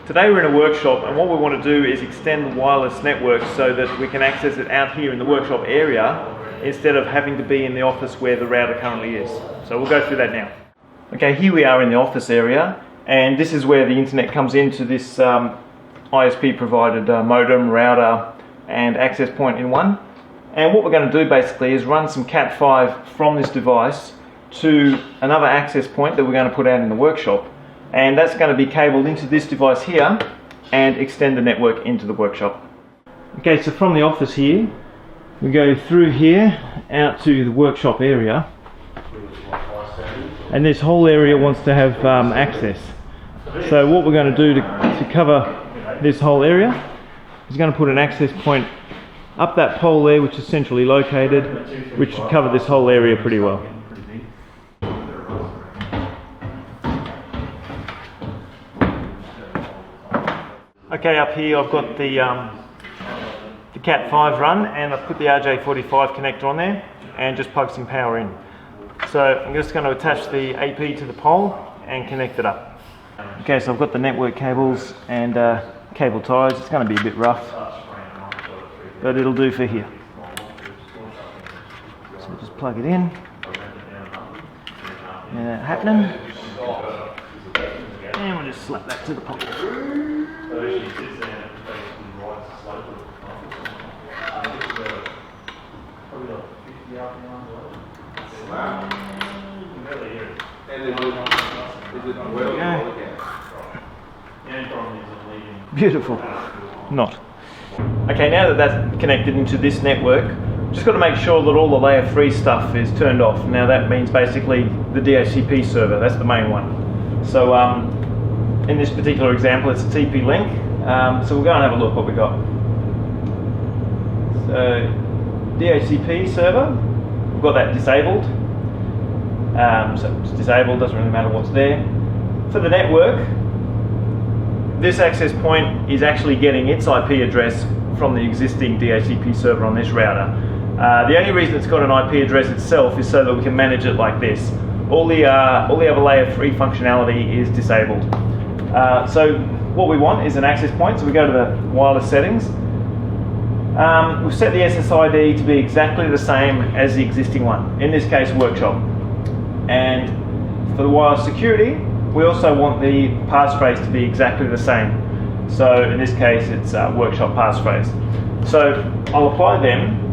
Today we're in a workshop, and what we want to do is extend the wireless network so that we can access it out here in the workshop area instead of having to be in the office where the router currently is. So we'll go through that now. Okay, here we are in the office area, and this is where the internet comes into this ISP provided modem, router and access point in one. And what we're going to do basically is run some Cat5 from this device to another access point that we're going to put out in the workshop. And that's going to be cabled into this device here and extend the network into the workshop. Okay, so from the office here, we go through here out to the workshop area. And this whole area wants to have access. So what we're going to do to cover this whole area is going to put an access point up that pole there, which is centrally located, which should cover this whole area pretty well. Okay, up here I've got the Cat5 run, and I've put the RJ45 connector on there and just plug some power in. So I'm just going to attach the AP to the pole and connect it up. Okay, so I've got the network cables and cable ties. It's going to be a bit rough, but it'll do for here. So we'll just plug it in. And that happening. And we'll just slap that to the pole. Beautiful. Not. Okay, now that that's connected into this network, just got to make sure that all the layer 3 stuff is turned off. Now that means basically the DHCP server, that's the main one. So in this particular example it's a TP-Link, so we'll go and have a look what we got. So DHCP server, we've got that disabled. So it's disabled, doesn't really matter what's there. For the network, this access point is actually getting its IP address from the existing DHCP server on this router. The only reason it's got an IP address itself is so that we can manage it like this. All the other layer 3 functionality is disabled. So what we want is an access point, so we go to the wireless settings. We've set the SSID to be exactly the same as the existing one, in this case workshop. And for the wireless security, we also want the passphrase to be exactly the same. So in this case it's workshop passphrase. So I'll apply them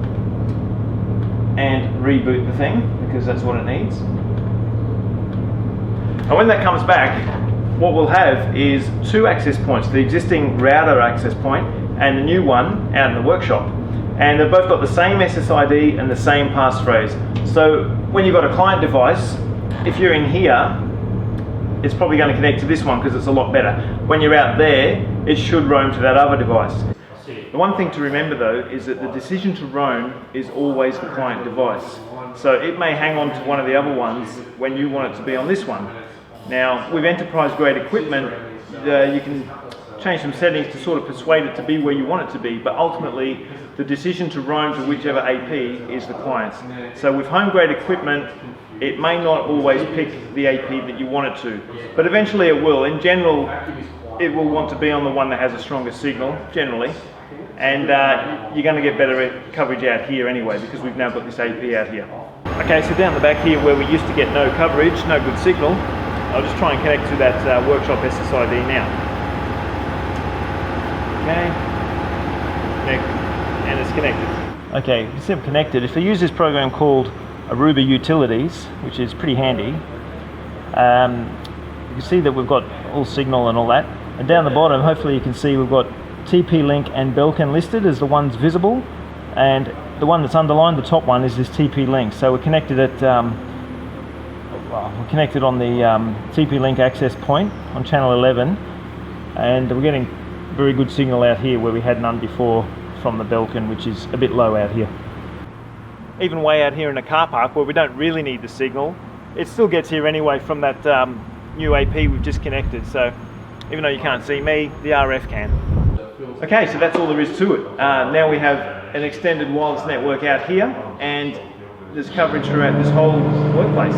and reboot the thing because that's what it needs. And when that comes back, what we'll have is 2 access points, the existing router access point and the new one out in the workshop. And they've both got the same SSID and the same passphrase. So when you've got a client device, if you're in here, it's probably going to connect to this one because it's a lot better. When you're out there, it should roam to that other device. The one thing to remember though is that the decision to roam is always the client device. So it may hang on to one of the other ones when you want it to be on this one. Now with enterprise grade equipment, you can change some settings to sort of persuade it to be where you want it to be, but ultimately the decision to roam to whichever AP is the client's. So with home grade equipment, it may not always pick the AP that you want it to, but eventually it will. In general, it will want to be on the one that has a stronger signal, generally, and you're going to get better coverage out here anyway because we've now got this AP out here. Okay, so down the back here where we used to get no coverage, no good signal, I'll just try and connect to that workshop SSID now. Okay, and it's connected. Okay, you can see I'm connected. If I use this program called Aruba Utilities, which is pretty handy, you can see that we've got all signal and all that. And down the bottom, hopefully you can see we've got TP-Link and Belkin listed as the ones visible, and the one that's underlined, the top one, is this TP-Link. So we're connected at we're connected on the TP-Link access point on channel 11, and we're getting very good signal out here where we had none before from the Belkin, which is a bit low out here. Even way out here in a car park where we don't really need the signal, it still gets here anyway from that new AP we've just connected. So even though you can't see me, the RF can. Okay, so that's all there is to it. Now we have an extended wireless network out here, and there's coverage throughout this whole workplace.